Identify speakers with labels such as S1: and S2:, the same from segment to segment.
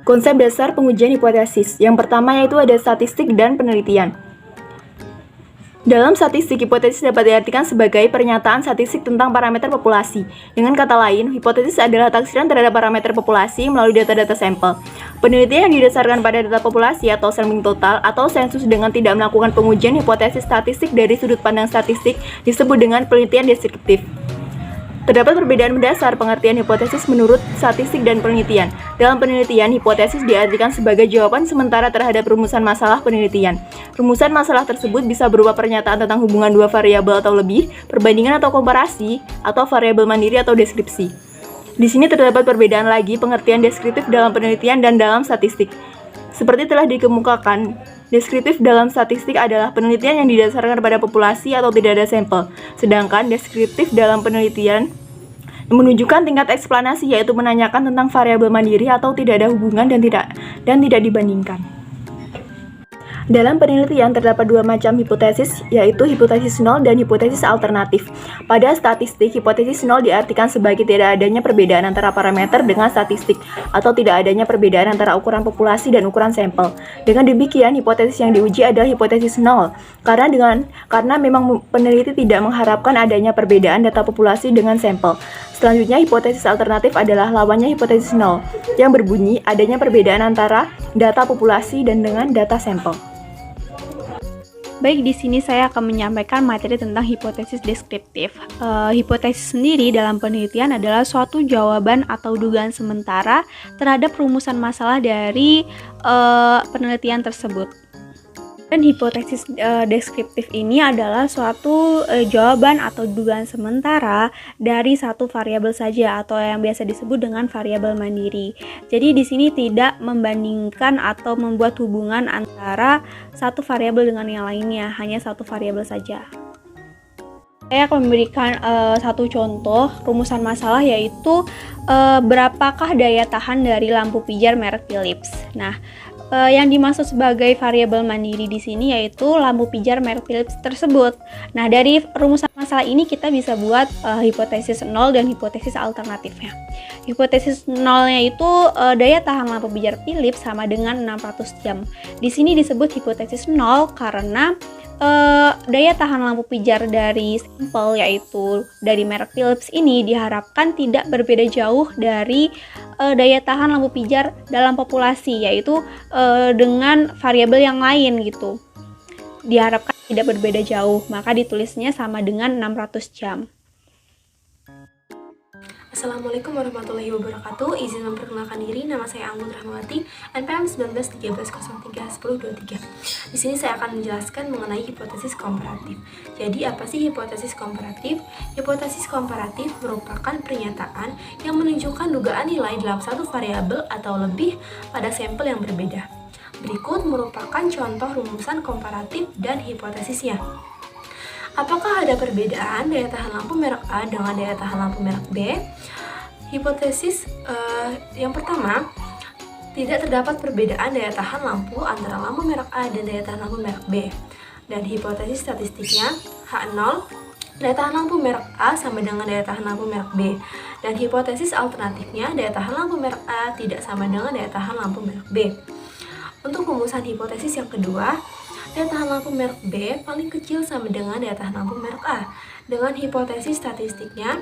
S1: Konsep dasar pengujian hipotesis. Yang pertama yaitu ada statistik dan penelitian. Dalam statistik, hipotesis dapat diartikan sebagai pernyataan statistik tentang parameter populasi. Dengan kata lain, hipotesis adalah taksiran terhadap parameter populasi melalui data-data sampel. Penelitian yang didasarkan pada data populasi atau sampling total atau sensus dengan tidak melakukan pengujian hipotesis statistik dari sudut pandang statistik disebut dengan penelitian deskriptif. Terdapat perbedaan mendasar pengertian hipotesis menurut statistik dan penelitian. Dalam penelitian, hipotesis diartikan sebagai jawaban sementara terhadap rumusan masalah penelitian. Rumusan masalah tersebut bisa berupa pernyataan tentang hubungan dua variabel atau lebih, perbandingan atau komparasi, atau variabel mandiri atau deskripsi. Di sini terdapat perbedaan lagi pengertian deskriptif dalam penelitian dan dalam statistik. Seperti telah dikemukakan, deskriptif dalam statistik adalah penelitian yang didasarkan pada populasi atau tidak ada sampel. Sedangkan deskriptif dalam penelitian menunjukkan tingkat eksplanasi, yaitu menanyakan tentang variabel mandiri atau tidak ada hubungan dan tidak dibandingkan. Dalam penelitian terdapat dua macam hipotesis, yaitu hipotesis nol dan hipotesis alternatif. Pada statistik, hipotesis nol diartikan sebagai tidak adanya perbedaan antara parameter dengan statistik, atau tidak adanya perbedaan antara ukuran populasi dan ukuran sampel. Dengan demikian, hipotesis yang diuji adalah hipotesis nol, karena memang peneliti tidak mengharapkan adanya perbedaan data populasi dengan sampel. Selanjutnya, hipotesis alternatif adalah lawannya hipotesis nol, yang berbunyi adanya perbedaan antara data populasi dan dengan data sampel.
S2: Baik, di sini saya akan menyampaikan materi tentang hipotesis deskriptif. Hipotesis sendiri dalam penelitian adalah suatu jawaban atau dugaan sementara terhadap rumusan masalah dari penelitian tersebut. Dan hipotesis deskriptif ini adalah suatu jawaban atau dugaan sementara dari satu variabel saja atau yang biasa disebut dengan variabel mandiri. Jadi di sini tidak membandingkan atau membuat hubungan antara satu variabel dengan yang lainnya, hanya satu variabel saja. Saya akan memberikan satu contoh rumusan masalah, yaitu berapakah daya tahan dari lampu pijar merek Philips. Nah, yang dimaksud sebagai variabel mandiri di sini yaitu lampu pijar merek Philips tersebut. Nah, dari rumusan masalah ini kita bisa buat hipotesis nol dan hipotesis alternatifnya. Hipotesis nolnya itu daya tahan lampu pijar Philips sama dengan 600 jam. Di sini disebut hipotesis nol karena daya tahan lampu pijar dari sampel, yaitu dari merek Philips ini, diharapkan tidak berbeda jauh dari daya tahan lampu pijar dalam populasi, yaitu dengan variabel yang lain gitu. Diharapkan tidak berbeda jauh, maka ditulisnya sama dengan 600 jam.
S3: Assalamualaikum warahmatullahi wabarakatuh. Izin memperkenalkan diri, nama saya Anggun Rahmawati, NPM 1913013123. Di sini saya akan menjelaskan mengenai hipotesis komparatif. Jadi, apa sih hipotesis komparatif? Hipotesis komparatif merupakan pernyataan yang menunjukkan dugaan nilai dalam satu variabel atau lebih pada sampel yang berbeda. Berikut merupakan contoh rumusan komparatif dan hipotesisnya. Apakah ada perbedaan daya tahan lampu merek A dengan daya tahan lampu merek B? Hipotesis yang pertama, tidak terdapat perbedaan daya tahan lampu antara lampu merek A dan daya tahan lampu merek B. Dan hipotesis statistiknya, H0, daya tahan lampu merek A sama dengan daya tahan lampu merek B. Dan hipotesis alternatifnya, daya tahan lampu merek A tidak sama dengan daya tahan lampu merek B. Untuk rumusan hipotesis yang kedua, daya tahan lampu merek B paling kecil sama dengan daya tahan lampu merek A. Dengan hipotesis statistiknya,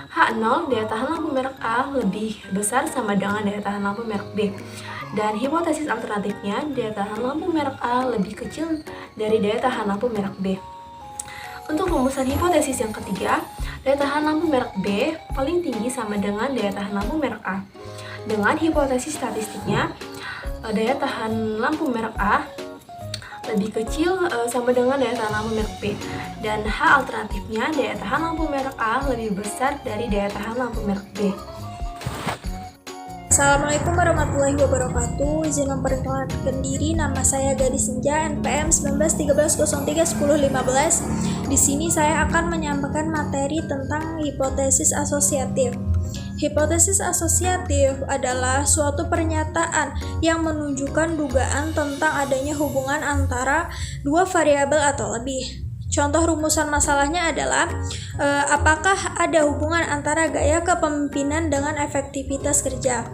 S3: H0, daya tahan lampu merek A lebih besar sama dengan daya tahan lampu merek B. Dan hipotesis alternatifnya, daya tahan lampu merek A lebih kecil dari daya tahan lampu merek B. Untuk rumusan hipotesis yang ketiga, daya tahan lampu merek B paling tinggi sama dengan daya tahan lampu merek A. Dengan hipotesis statistiknya, daya tahan lampu merek A lebih kecil sama dengan daya tahan lampu merek B. Dan H alternatifnya, daya tahan lampu merek A lebih besar dari daya tahan lampu merek B.
S4: Assalamualaikum warahmatullahi wabarakatuh. Izin memperkenalkan diri, nama saya Gadis Senja, NPM 1913031015. Di sini saya akan menyampaikan materi tentang hipotesis asosiatif. Hipotesis asosiatif adalah suatu pernyataan yang menunjukkan dugaan tentang adanya hubungan antara dua variabel atau lebih. Contoh rumusan masalahnya adalah apakah ada hubungan antara gaya kepemimpinan dengan efektivitas kerja.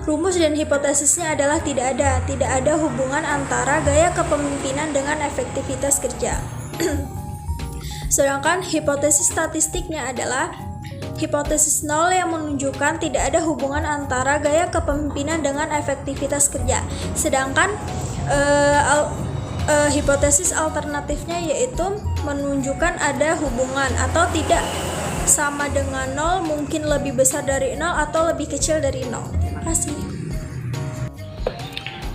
S4: Rumus dan hipotesisnya adalah tidak ada hubungan antara gaya kepemimpinan dengan efektivitas kerja. Sedangkan hipotesis statistiknya adalah hipotesis nol yang menunjukkan tidak ada hubungan antara gaya kepemimpinan dengan efektivitas kerja. Sedangkan hipotesis alternatifnya yaitu menunjukkan ada hubungan atau tidak sama dengan nol, mungkin lebih besar dari nol atau lebih kecil dari nol. Terima kasih.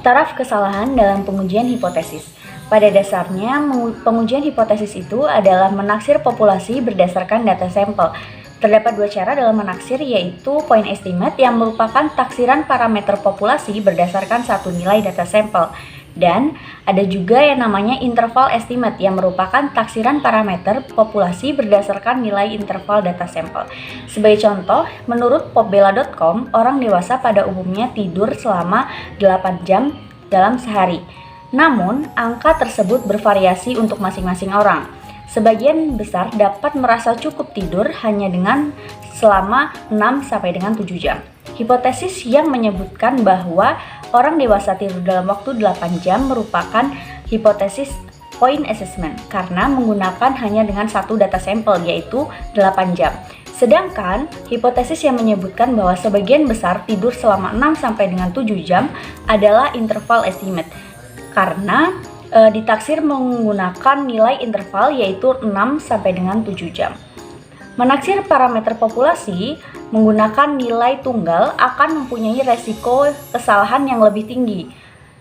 S1: Taraf kesalahan dalam pengujian hipotesis. Pada dasarnya, pengujian hipotesis itu adalah menaksir populasi berdasarkan data sampel. Terdapat dua cara dalam menaksir, yaitu point estimate yang merupakan taksiran parameter populasi berdasarkan satu nilai data sampel. Dan ada juga yang namanya interval estimate yang merupakan taksiran parameter populasi berdasarkan nilai interval data sampel. Sebagai contoh, menurut popbella.com, orang dewasa pada umumnya tidur selama 8 jam dalam sehari. Namun, angka tersebut bervariasi untuk masing-masing orang. Sebagian besar dapat merasa cukup tidur hanya dengan selama 6 sampai dengan 7 jam. Hipotesis yang menyebutkan bahwa orang dewasa tidur dalam waktu 8 jam merupakan hipotesis point assessment karena menggunakan hanya dengan satu data sampel, yaitu 8 jam. Sedangkan hipotesis yang menyebutkan bahwa sebagian besar tidur selama 6 sampai dengan 7 jam adalah interval estimate karena ditaksir menggunakan nilai interval yaitu 6 sampai dengan 7 jam. Menaksir parameter populasi menggunakan nilai tunggal akan mempunyai resiko kesalahan yang lebih tinggi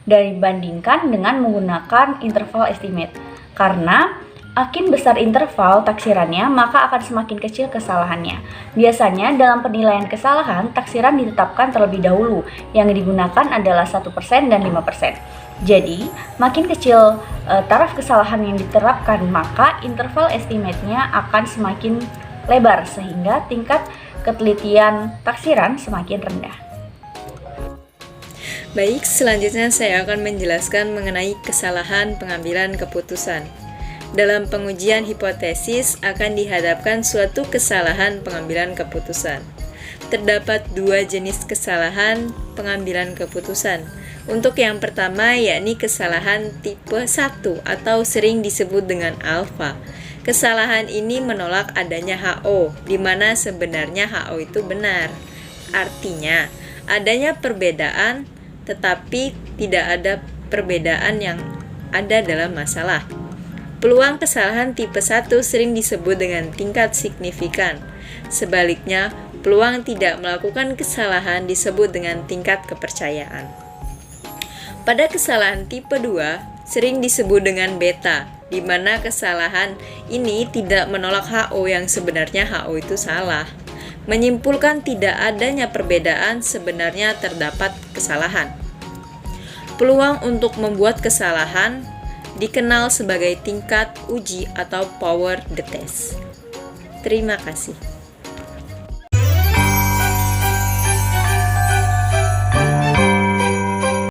S1: dibandingkan dengan menggunakan interval estimate. Karena makin besar interval taksirannya, maka akan semakin kecil kesalahannya. Biasanya dalam penilaian kesalahan, taksiran ditetapkan terlebih dahulu. Yang digunakan adalah 1% dan 5%. Jadi, makin kecil taraf kesalahan yang diterapkan, maka interval estimate-nya akan semakin lebar sehingga tingkat ketelitian taksiran semakin rendah.
S5: Baik, selanjutnya saya akan menjelaskan mengenai kesalahan pengambilan keputusan. Dalam pengujian hipotesis akan dihadapkan suatu kesalahan pengambilan keputusan. Terdapat dua jenis kesalahan pengambilan keputusan. Untuk yang pertama yakni kesalahan tipe 1 atau sering disebut dengan alfa. Kesalahan ini menolak adanya HO, di mana sebenarnya HO itu benar. Artinya, adanya perbedaan tetapi tidak ada perbedaan yang ada dalam masalah. Peluang kesalahan tipe 1 sering disebut dengan tingkat signifikan. Sebaliknya, peluang tidak melakukan kesalahan disebut dengan tingkat kepercayaan. Pada kesalahan tipe 2 sering disebut dengan beta, di mana kesalahan ini tidak menolak HO yang sebenarnya HO itu salah. Menyimpulkan tidak adanya perbedaan sebenarnya terdapat kesalahan. Peluang untuk membuat kesalahan dikenal sebagai tingkat uji atau power the test. Terima kasih.